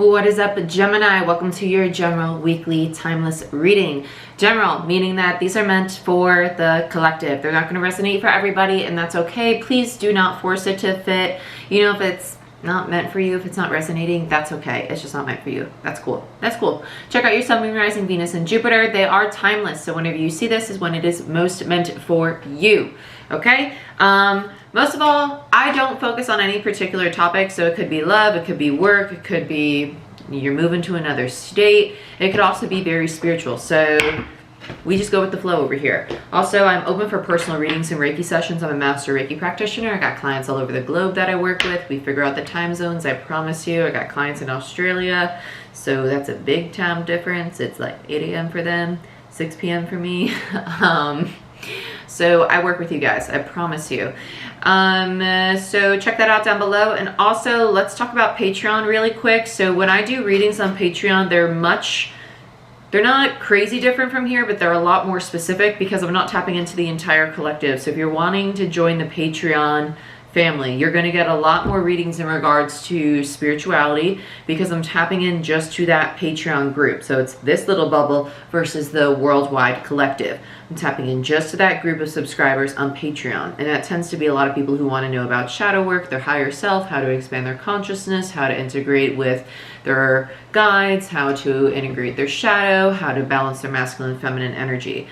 What is up, Gemini? Welcome to your general weekly timeless reading. General, meaning that these are meant for the collective. They're not going to resonate for everybody, and that's okay. Please do not force it to fit. You know, if it's not meant for you, if it's not resonating, that's okay. It's just not meant for you. That's cool. That's cool. Check out your sun, moon, rising, Venus, and Jupiter. They are timeless. So whenever you see this is when it is most meant for you. Okay? Most of all, I don't focus on any particular topic. So it could be love, it could be work, it could be you're moving to another state. It could also be very spiritual. So we just go with the flow over here. Also, I'm open for personal readings and Reiki sessions. I'm a master Reiki practitioner. I got clients all over the globe that I work with. We figure out the time zones, I promise you. I got clients in Australia, so that's a big time difference. It's like 8 a.m. for them, 6 p.m. for me. So I work with you guys, I promise you. So check that out down below. And also, let's talk about Patreon really quick. So when I do readings on Patreon, they're not crazy different from here, but they're a lot more specific because I'm not tapping into the entire collective. So if you're wanting to join the Patreon family, you're going to get a lot more readings in regards to spirituality because I'm tapping in just to that Patreon group. So it's this little bubble versus the worldwide collective. I'm tapping in just to that group of subscribers on Patreon. And that tends to be a lot of people who want to know about shadow work, their higher self, how to expand their consciousness, how to integrate with their guides, how to integrate their shadow, how to balance their masculine and feminine energy.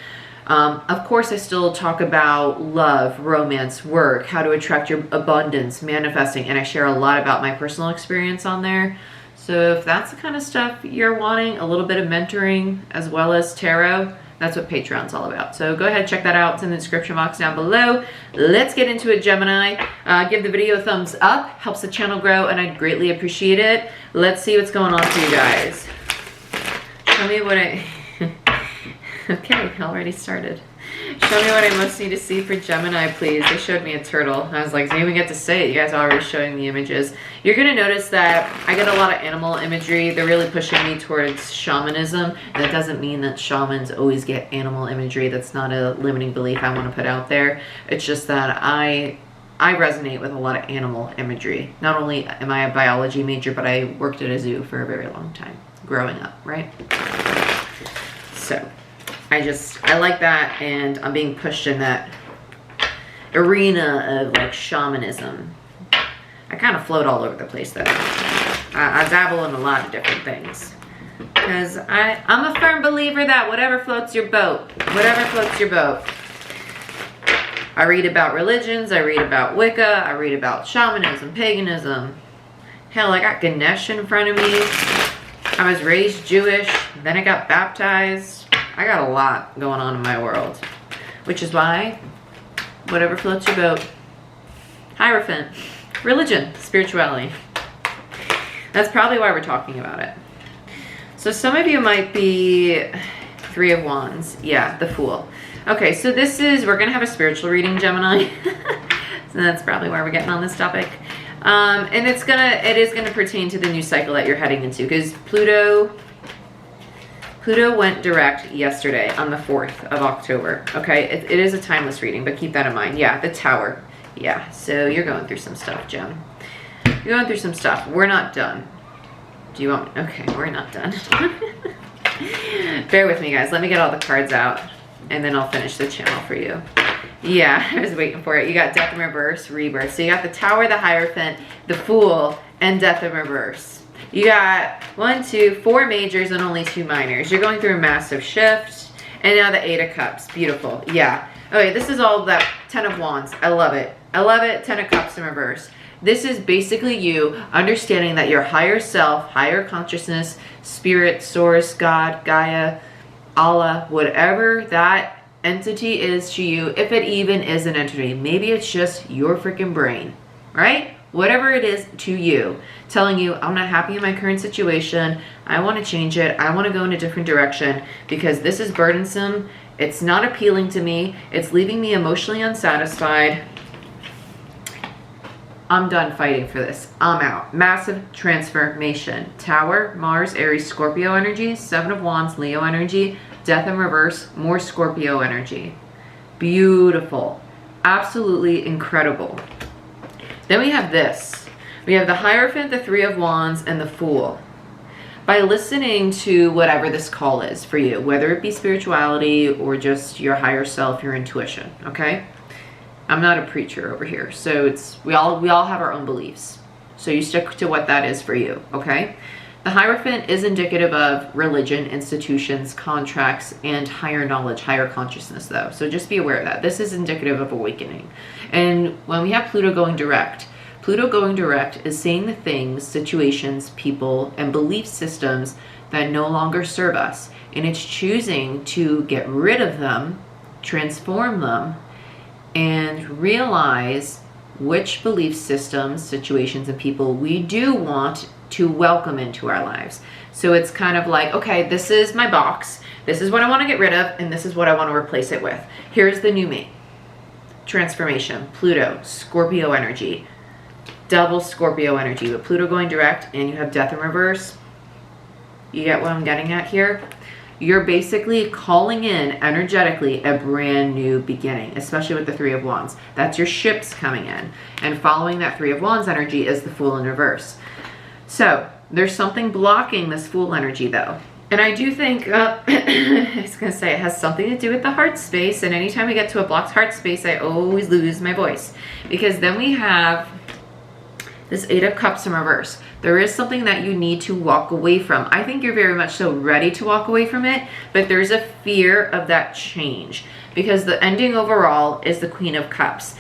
Of course, I still talk about love, romance, work, how to attract your abundance, manifesting, and I share a lot about my personal experience on there. So if that's the kind of stuff you're wanting, a little bit of mentoring as well as tarot, that's what Patreon's all about. So go ahead, check that out. It's in the description box down below. Let's get into it, Gemini. Give the video a thumbs up. Helps the channel grow, and I'd greatly appreciate it. Let's see what's going on for you guys. Show me what I... Okay, already started. Show me what I most need to see for Gemini, please. They showed me a turtle. I was like, I didn't even get to say it. You guys are already showing me images. You're going to notice that I get a lot of animal imagery. They're really pushing me towards shamanism. And that doesn't mean that shamans always get animal imagery. That's not a limiting belief I want to put out there. It's just that I resonate with a lot of animal imagery. Not only am I a biology major, but I worked at a zoo for a very long time growing up, right? So I like that, and I'm being pushed in that arena of like shamanism. I kind of float all over the place though. I dabble in a lot of different things because I'm a firm believer that whatever floats your boat, whatever floats your boat. I read about religions, I read about Wicca, I read about shamanism, paganism. Hell, I got Ganesh in front of me. I was raised Jewish, then I got baptized. I got a lot going on in my world, which is why whatever floats your boat. Hierophant, religion, spirituality. That's probably why we're talking about it. So some of you might be Three of Wands. Yeah, the Fool. Okay, so we're going to have a spiritual reading, Gemini. So that's probably why we're getting on this topic. And it is going to pertain to the new cycle that you're heading into, because Pluto went direct yesterday on the 4th of October. Okay, it is a timeless reading, but keep that in mind. Yeah, the Tower. Yeah, so you're going through some stuff, Gem. You're going through some stuff. We're not done. Do you want me? Okay, we're not done. Bear with me, guys. Let me get all the cards out, and then I'll finish the channel for you. Yeah, I was waiting for it. You got Death in Reverse, Rebirth. So you got the Tower, the Hierophant, the Fool, and Death in Reverse. You got 4 majors and only 2 minors. You're going through a massive shift. And now the 8 of Cups. Beautiful. Yeah. Okay, this is all that 10 of Wands. I love it. I love it. 10 of Cups in reverse. This is basically you understanding that your higher self, higher consciousness, spirit, source, God, Gaia, Allah, whatever that entity is to you, if it even is an entity, maybe it's just your freaking brain, right? Whatever it is to you, telling you, I'm not happy in my current situation. I want to change it. I want to go in a different direction because this is burdensome. It's not appealing to me. It's leaving me emotionally unsatisfied. I'm done fighting for this. I'm out. Massive transformation. Tower, Mars, Aries, Scorpio energy, 7 of Wands, Leo energy, Death in Reverse, more Scorpio energy. Beautiful. Absolutely incredible. Then we have this. We have the Hierophant, the 3 of Wands, and the Fool. by listening to whatever this call is for you, whether it be spirituality or just your higher self, your intuition, okay? I'm not a preacher over here, so we all have our own beliefs. So you stick to what that is for you, okay? The Hierophant is indicative of religion, institutions, contracts, and higher knowledge, higher consciousness though. So just be aware of that. This is indicative of awakening. And when we have Pluto going direct is seeing the things, situations, people, and belief systems that no longer serve us. And it's choosing to get rid of them, transform them, and realize which belief systems, situations, and people we do want to welcome into our lives. So it's kind of like, okay, this is my box. This is what I want to get rid of, and this is what I want to replace it with. Here's the new me. Transformation, Pluto, Scorpio energy, double Scorpio energy, with Pluto going direct and you have death in reverse. You get what I'm getting at here? You're basically calling in energetically a brand new beginning, especially with the Three of Wands. That's your ships coming in. And following that Three of Wands energy is the Fool in reverse. So there's something blocking this Fool energy though. And I do think, I was going to say, it has something to do with the heart space. And anytime we get to a blocked heart space, I always lose my voice. Because then we have this Eight of Cups in reverse. There is something that you need to walk away from. I think you're very much so ready to walk away from it, but there's a fear of that change. Because the ending overall is the Queen of Cups.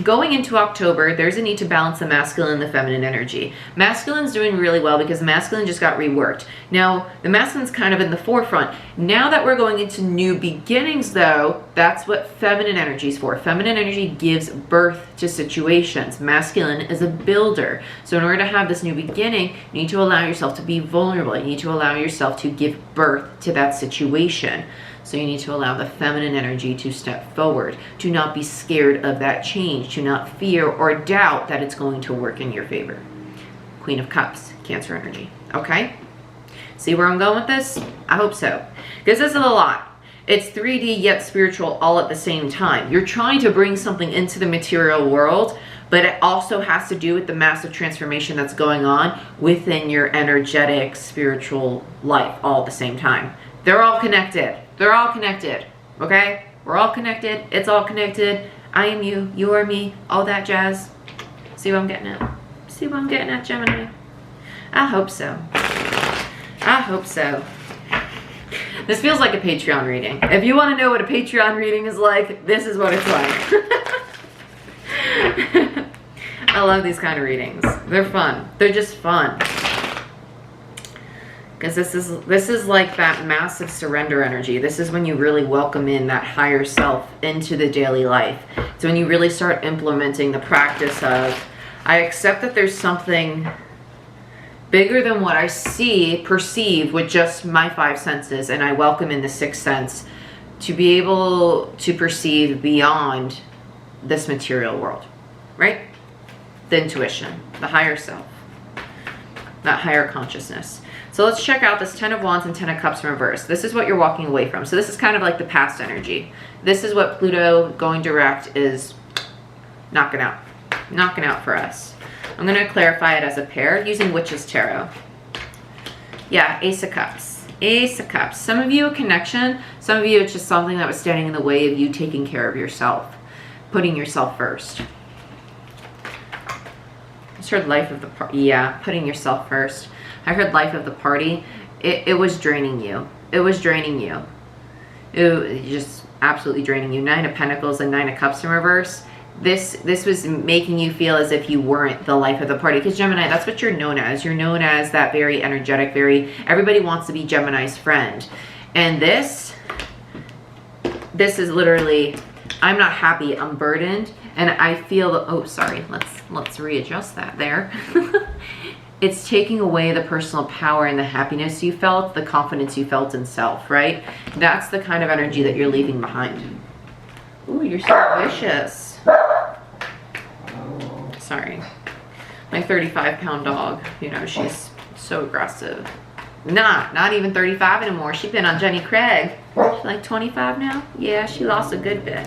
Going into October, there's a need to balance the masculine and the feminine energy. Masculine's doing really well because masculine just got reworked. Now, the masculine's kind of in the forefront. Now that we're going into new beginnings though, that's what feminine energy is for. Feminine energy gives birth to situations. Masculine is a builder. So in order to have this new beginning, you need to allow yourself to be vulnerable. You need to allow yourself to give birth to that situation. So you need to allow the feminine energy to step forward, to not be scared of that change, to not fear or doubt that it's going to work in your favor. Queen of Cups, Cancer energy, okay? See where I'm going with this? I hope so. Because this is a lot. It's 3D yet spiritual all at the same time. You're trying to bring something into the material world, but it also has to do with the massive transformation that's going on within your energetic, spiritual life all at the same time. They're all connected. They're all connected, okay? We're all connected. It's all connected. I am you. You are me. All that jazz. See what I'm getting at? See what I'm getting at, Gemini? I hope so. I hope so. This feels like a Patreon reading. If you want to know what a Patreon reading is like, this is what it's like. I love these kind of readings. They're fun. They're just fun. Because this is like that massive surrender energy. This is when you really welcome in that higher self into the daily life. It's when you really start implementing the practice of, I accept that there's something bigger than what I perceive with just my five senses, and I welcome in the sixth sense to be able to perceive beyond this material world, right? The intuition, the higher self, that higher consciousness. So let's check out this 10 of Wands and 10 of Cups in reverse. This is what you're walking away from. So this is kind of like the past energy. This is what Pluto going direct is knocking out for us. I'm going to clarify it as a pair using Witch's Tarot. Yeah, Ace of Cups. Ace of Cups. Some of you a connection. Some of you it's just something that was standing in the way of you taking care of yourself. Putting yourself first. I just heard life of the party. Yeah, putting yourself first. I heard life of the party. It was draining you. It was draining you. It was just absolutely draining you. 9 of Pentacles and 9 of Cups in reverse. This was making you feel as if you weren't the life of the party. Because Gemini, that's what you're known as. You're known as that very energetic, everybody wants to be Gemini's friend. And this is literally, I'm not happy, I'm burdened. And I feel, oh, sorry, let's readjust that there. It's taking away the personal power and the happiness you felt, the confidence you felt in self, right? That's the kind of energy that you're leaving behind. Ooh, you're so vicious. Sorry. My 35-pound dog, you know, she's so aggressive. Not even 35 anymore. She's been on Jenny Craig. She's like 25 now? Yeah, she lost a good bit.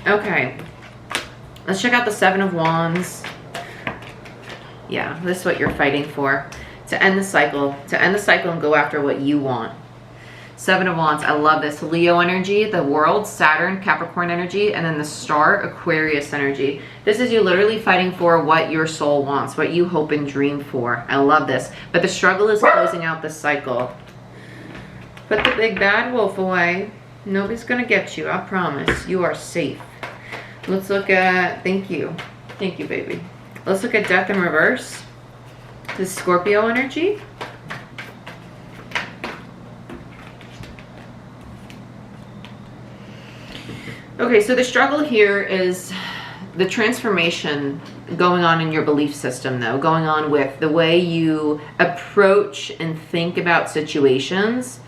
Okay. Let's check out the 7 of Wands. Yeah, this is what you're fighting for. to end the cycle, and go after what you want. Seven of Wands, I love this. Leo energy, the world, Saturn, Capricorn energy, and then the star, Aquarius energy. This is you literally fighting for what your soul wants, what you hope and dream for. I love this. But the struggle is closing out the cycle. Put the big bad wolf away. Nobody's gonna get you, I promise. You are safe. Let's look at, thank you, baby. Let's look at death in reverse. This is Scorpio energy. Okay, so the struggle here is the transformation going on in your belief system, though, going on with the way you approach and think about situations.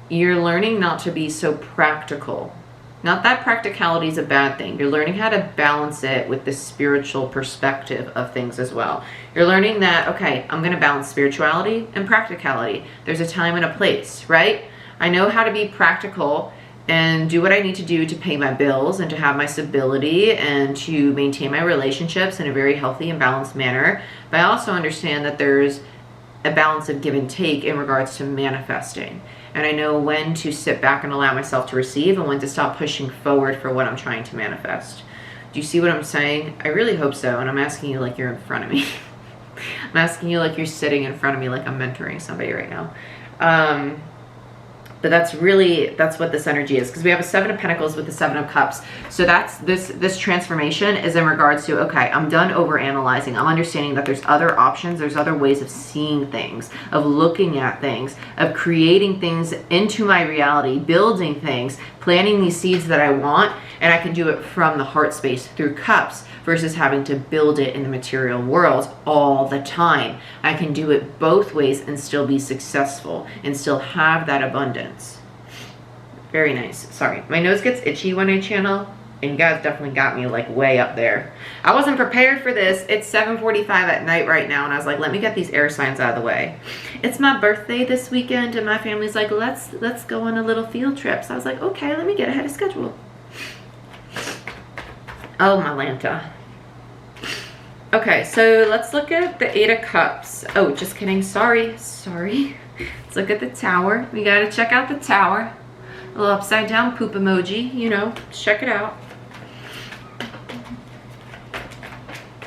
You're learning not to be so practical. Not that practicality is a bad thing. You're learning how to balance it with the spiritual perspective of things as well. You're learning that, okay, I'm going to balance spirituality and practicality. There's a time and a place, right? I know how to be practical and do what I need to do to pay my bills and to have my stability and to maintain my relationships in a very healthy and balanced manner. But I also understand that there's a balance of give and take in regards to manifesting. And I know when to sit back and allow myself to receive and when to stop pushing forward for what I'm trying to manifest. Do you see what I'm saying? I really hope so. And I'm asking you like you're in front of me. I'm asking you like you're sitting in front of me, like I'm mentoring somebody right now. But that's what this energy is, because we have a Seven of Pentacles with the Seven of Cups. So that's this transformation is in regards to, okay, I'm done over analyzing. I'm understanding that there's other options, there's other ways of seeing things, of looking at things, of creating things into my reality, building things, planting these seeds that I want, and I can do it from the heart space through cups versus having to build it in the material world all the time. I can do it both ways and still be successful and still have that abundance. Very nice. Sorry, my nose gets itchy when I channel, and you guys definitely got me like way up there. I wasn't prepared for this. It's 7:45 at night right now, and I was like, let me get these air signs out of the way. It's my birthday this weekend, and my family's like, let's go on a little field trip. So I was like, okay, let me get ahead of schedule. Oh, my Lanta. Okay, so let's look at the Eight of Cups. Oh, just kidding. Sorry. Let's look at the Tower. We got to check out the Tower. A little upside down poop emoji, you know, check it out.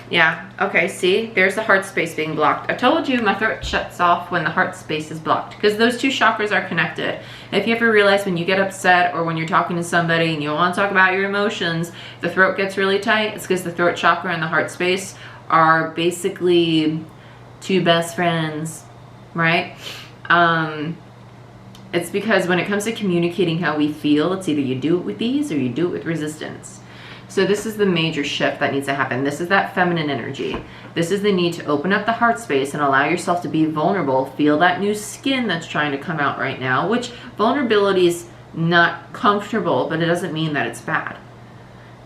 Yeah, okay, see, there's the heart space being blocked. I told you my throat shuts off when the heart space is blocked, because those two chakras are connected. If you ever realize when you get upset or when you're talking to somebody and you want to talk about your emotions, the throat gets really tight, it's because the throat chakra and the heart space are basically two best friends, right? It's because when it comes to communicating how we feel, it's either you do it with ease or you do it with resistance. So this is the major shift that needs to happen. This is that feminine energy. This is the need to open up the heart space and allow yourself to be vulnerable. Feel that new skin that's trying to come out right now, which vulnerability is not comfortable, but it doesn't mean that it's bad.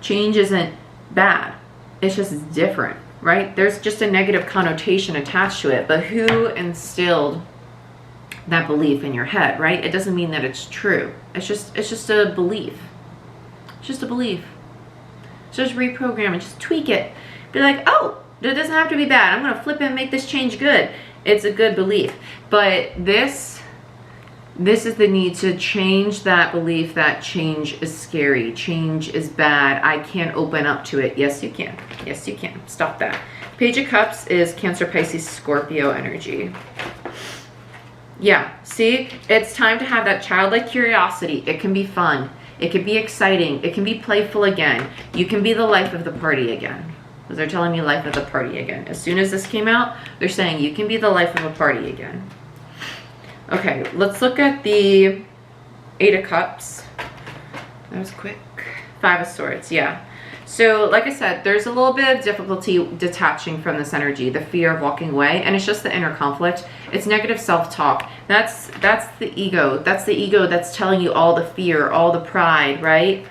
Change isn't bad. It's just different, right? There's just a negative connotation attached to it, but who instilled that belief in your head, right? It doesn't mean that it's true. It's just a belief. It's just a belief. So just reprogram it, just tweak it. Be like, oh, it doesn't have to be bad. I'm gonna flip it and make this change good. It's a good belief. But this is the need to change that belief that change is scary, change is bad, I can't open up to it. Yes, you can. Yes, you can. Stop that. Page of Cups is Cancer, Pisces, Scorpio energy. Yeah, see, it's time to have that childlike curiosity. It can be fun. It can be exciting. It can be playful again. You can be the life of the party again. Because they're telling me life of the party again. As soon as this came out, they're saying you can be the life of a party again. Okay, let's look at the Eight of Cups. That was quick. Five of Swords, yeah. So, like I said, there's a little bit of difficulty detaching from this energy, the fear of walking away, and it's just the inner conflict. It's negative self-talk. That's the ego. That's the ego that's telling you all the fear, all the pride, right?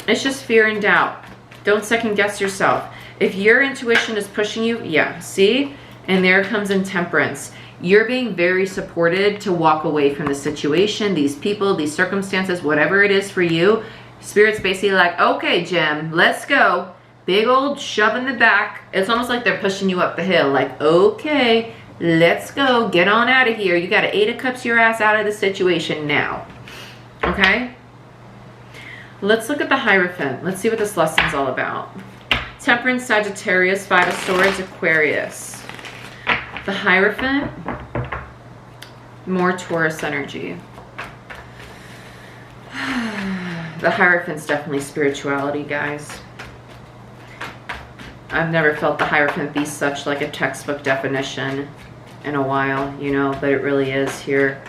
It's just fear and doubt. Don't second guess yourself. If your intuition is pushing you, yeah, see? And there comes intemperance. You're being very supported to walk away from the situation, these people, these circumstances, whatever it is for you. Spirit's basically like, okay, Gem, let's go. Big old shove in the back. It's almost like they're pushing you up the hill. Like, okay, Let's go. Get on out of here. You got to 8 of Cups your ass out of the situation now. Okay? Let's look at the Hierophant. Let's see what this lesson's all about. Temperance, Sagittarius, 5 of Swords, Aquarius. The Hierophant, more Taurus energy. The Hierophant's definitely spirituality, guys. I've never felt the Hierophant be such like a textbook definition in a while, you know, but it really is here.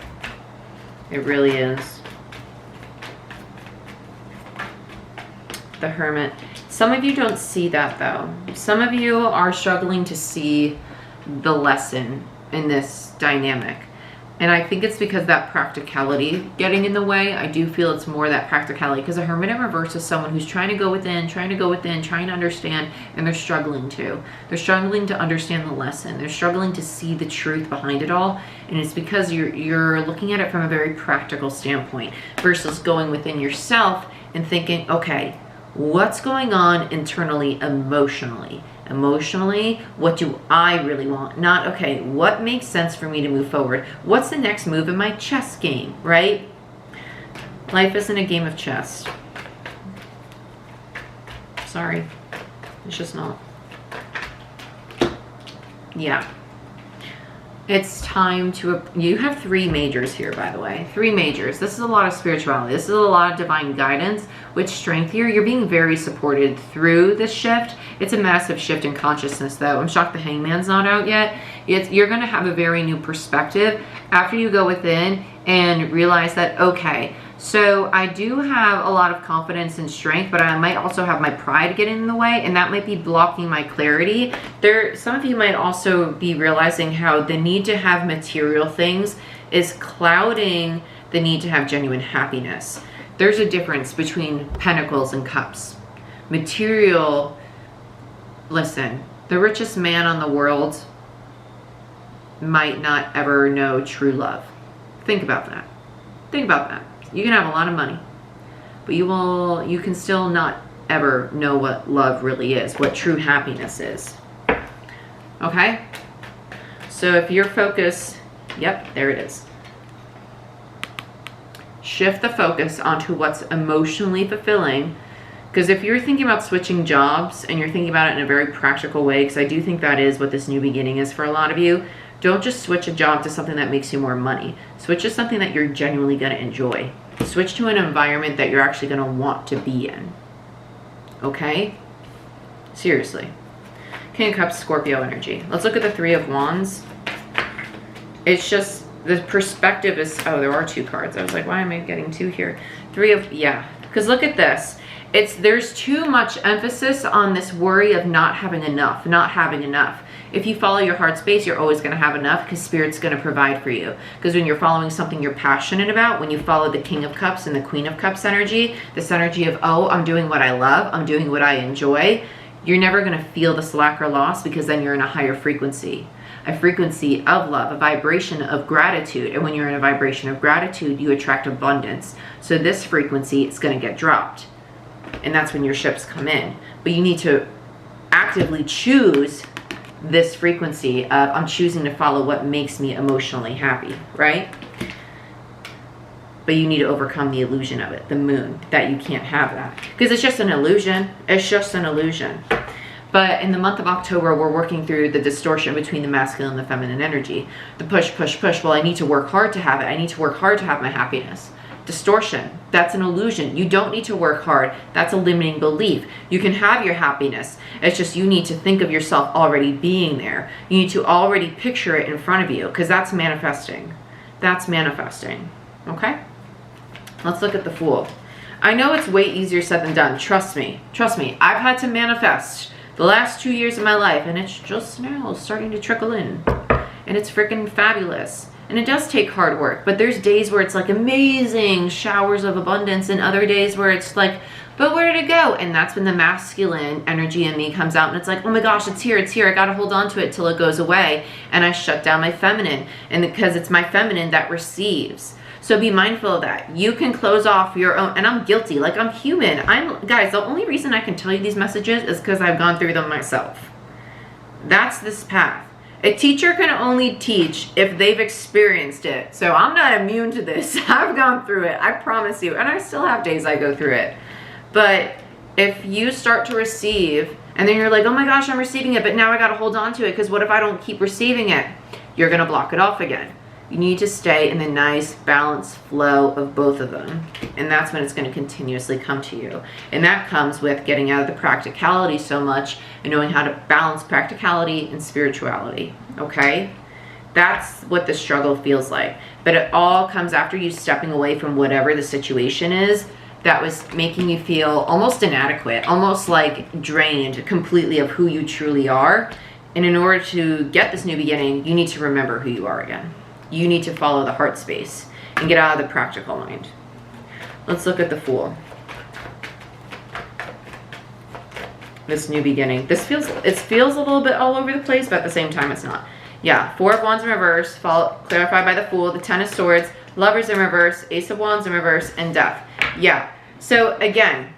It really is. The Hermit. Some of you don't see that though. Some of you are struggling to see the lesson in this dynamic. And I think it's because that practicality getting in the way. I do feel it's more that practicality, because a Hermit in reverse is someone who's trying to go within, trying to understand, and they're struggling to. They're struggling to understand the lesson. They're struggling to see the truth behind it all. And it's because you're looking at it from a very practical standpoint versus going within yourself and thinking, okay, what's going on internally, emotionally? Emotionally, what do I really want? Not, okay, what makes sense for me to move forward? What's the next move in my chess game, right? Life isn't a game of chess. Sorry. It's just not. Yeah. It's time to, you have 3 majors here, by the way. 3 majors. This is a lot of spirituality. This is a lot of divine guidance with strength here. You're being very supported through this shift. It's a massive shift in consciousness, though. I'm shocked the Hangman's not out yet. You're going to have a very new perspective after you go within and realize that, okay, so I do have a lot of confidence and strength, but I might also have my pride getting in the way, and that might be blocking my clarity. Some of you might also be realizing how the need to have material things is clouding the need to have genuine happiness. There's a difference between Pentacles and Cups. Material, listen, the richest man on the world might not ever know true love. Think about that. Think about that. You can have a lot of money, but you can still not ever know what love really is, what true happiness is. Okay? So if your focus, yep, there it is. Shift the focus onto what's emotionally fulfilling. Because if you're thinking about switching jobs and you're thinking about it in a very practical way, because I do think that is what this new beginning is for a lot of you, don't just switch a job to something that makes you more money. Switch to something that you're genuinely going to enjoy. Switch to an environment that you're actually going to want to be in. Okay? Seriously. King of Cups, Scorpio energy. Let's look at the 3 of Wands. It's just, the perspective is, oh, there are 2 cards. I was like, why am I getting 2 here? 3 of, yeah. Because look at this. There's too much emphasis on this worry of not having enough, not having enough. If you follow your heart space, you're always going to have enough because Spirit's going to provide for you. Because when you're following something you're passionate about, when you follow the King of Cups and the Queen of Cups energy, this energy of, oh, I'm doing what I love, I'm doing what I enjoy, you're never going to feel this lack or loss because then you're in a higher frequency. A frequency of love, a vibration of gratitude. And when you're in a vibration of gratitude, you attract abundance. So this frequency is going to get dropped. And that's when your ships come in. But you need to actively choose this frequency of, I'm choosing to follow what makes me emotionally happy, right? But you need to overcome the illusion of it, the moon, that you can't have that. Because it's just an illusion. It's just an illusion. But in the month of October, we're working through the distortion between the masculine and the feminine energy. The push, push, push. Well, I need to work hard to have it. I need to work hard to have my happiness. Distortion, that's an illusion. You don't need to work hard. That's a limiting belief. You can have your happiness. It's just you need to think of yourself already being there. You need to already picture it in front of you, because that's manifesting. That's manifesting. Okay? Let's look at the Fool. I know it's way easier said than done. Trust me. Trust me. I've had to manifest the last 2 years of my life, and it's just now starting to trickle in. And it's freaking fabulous. And it does take hard work, but there's days where it's like amazing showers of abundance and other days where it's like, but where did it go? And that's when the masculine energy in me comes out and it's like, oh my gosh, it's here, I gotta hold on to it till it goes away. And I shut down my feminine, and because it's my feminine that receives. So be mindful of that. You can close off your own, and I'm guilty, like I'm human. Guys, the only reason I can tell you these messages is because I've gone through them myself. That's this path. A teacher can only teach if they've experienced it. So I'm not immune to this. I've gone through it, I promise you. And I still have days I go through it. But if you start to receive, and then you're like, oh my gosh, I'm receiving it, but now I got to hold on to it because what if I don't keep receiving it? You're going to block it off again. You need to stay in the nice balanced flow of both of them. And that's when it's going to continuously come to you. And that comes with getting out of the practicality so much and knowing how to balance practicality and spirituality. Okay? That's what the struggle feels like. But it all comes after you stepping away from whatever the situation is that was making you feel almost inadequate, almost like drained completely of who you truly are. And in order to get this new beginning, you need to remember who you are again. You need to follow the heart space and get out of the practical mind. Let's look at the Fool. This new beginning. It feels a little bit all over the place, but at the same time it's not. Yeah, Four of Wands in reverse, clarified by the Fool, the Ten of Swords, Lovers in reverse, Ace of Wands in reverse, and Death. Yeah, so again,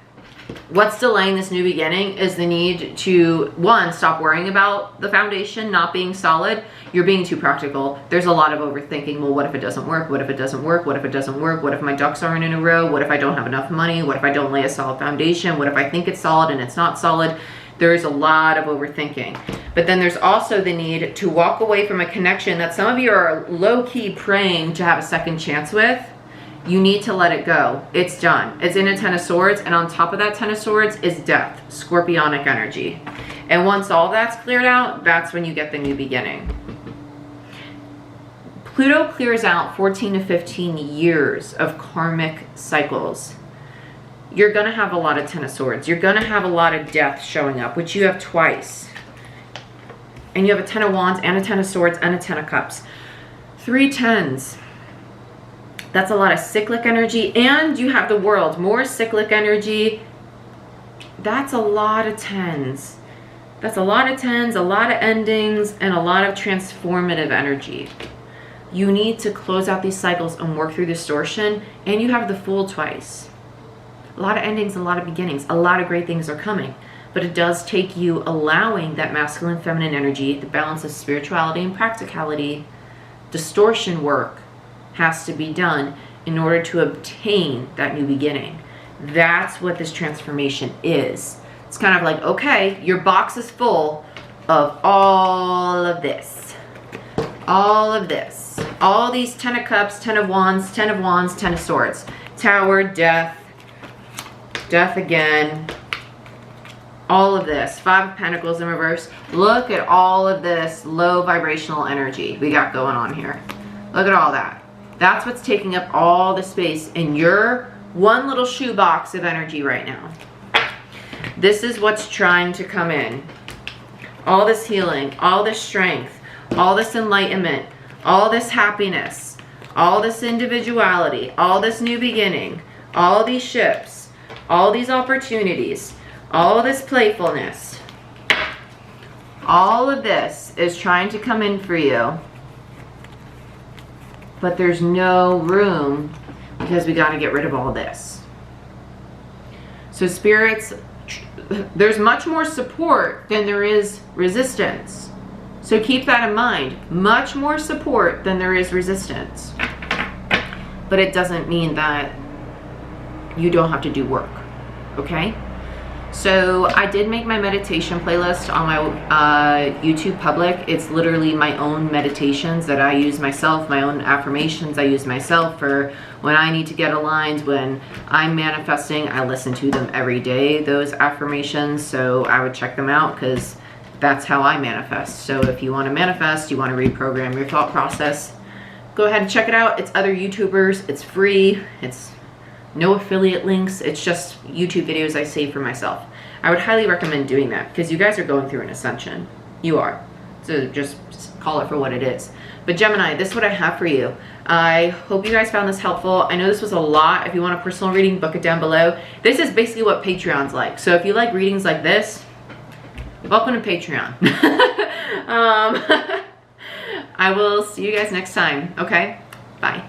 what's delaying this new beginning is the need to, one, stop worrying about the foundation not being solid. You're being too practical. There's a lot of overthinking. Well, what if it doesn't work? What if it doesn't work? What if it doesn't work? What if my ducks aren't in a row? What if I don't have enough money? What if I don't lay a solid foundation? What if I think it's solid and it's not solid? There is a lot of overthinking. But then there's also the need to walk away from a connection that some of you are low-key praying to have a second chance with. You need to let it go. It's done. It's in a Ten of Swords, and on top of that Ten of Swords is Death, scorpionic energy. And once all that's cleared out, that's when you get the new beginning. Pluto clears out 14 to 15 years of karmic cycles. You're going to have a lot of Ten of Swords. You're going to have a lot of Death showing up, which you have twice. And you have a Ten of Wands and a Ten of Swords and a Ten of Cups. 3 tens. That's a lot of cyclic energy. And you have the World. More cyclic energy. That's a lot of tens. That's a lot of tens, a lot of endings, and a lot of transformative energy. You need to close out these cycles and work through distortion. And you have the Fool twice. A lot of endings, a lot of beginnings. A lot of great things are coming. But it does take you allowing that masculine, feminine energy, the balance of spirituality and practicality. Distortion work has to be done in order to obtain that new beginning. That's what this transformation is. It's kind of like, okay, your box is full of all of this. All of this. All these Ten of Cups, Ten of Wands, Ten of Wands, Ten of Swords. Tower, Death, Death again. All of this. Five of Pentacles in reverse. Look at all of this low vibrational energy we got going on here. Look at all that. That's what's taking up all the space in your one little shoebox of energy right now. This is what's trying to come in. All this healing, all this strength, all this enlightenment, all this happiness, all this individuality, all this new beginning, all these ships, all these opportunities, all this playfulness. All of this is trying to come in for you. But there's no room because we got to get rid of all this. So spirits, there's much more support than there is resistance. So keep that in mind. Much more support than there is resistance. But it doesn't mean that you don't have to do work. Okay? So I did make my meditation playlist on my YouTube public. It's literally my own meditations that I use myself, my own affirmations I use myself for when I need to get aligned, when I'm manifesting. I listen to them every day, those affirmations. So I would check them out because that's how I manifest. So if you want to manifest, you want to reprogram your thought process, go ahead and check it out. It's other YouTubers. It's free. It's no affiliate links. It's just YouTube videos I save for myself. I would highly recommend doing that because you guys are going through an ascension. You are. So just call it for what it is. But Gemini, this is what I have for you. I hope you guys found this helpful. I know this was a lot. If you want a personal reading, book it down below. This is basically what Patreon's like. So if you like readings like this, welcome to Patreon. I will see you guys next time. Okay? Bye.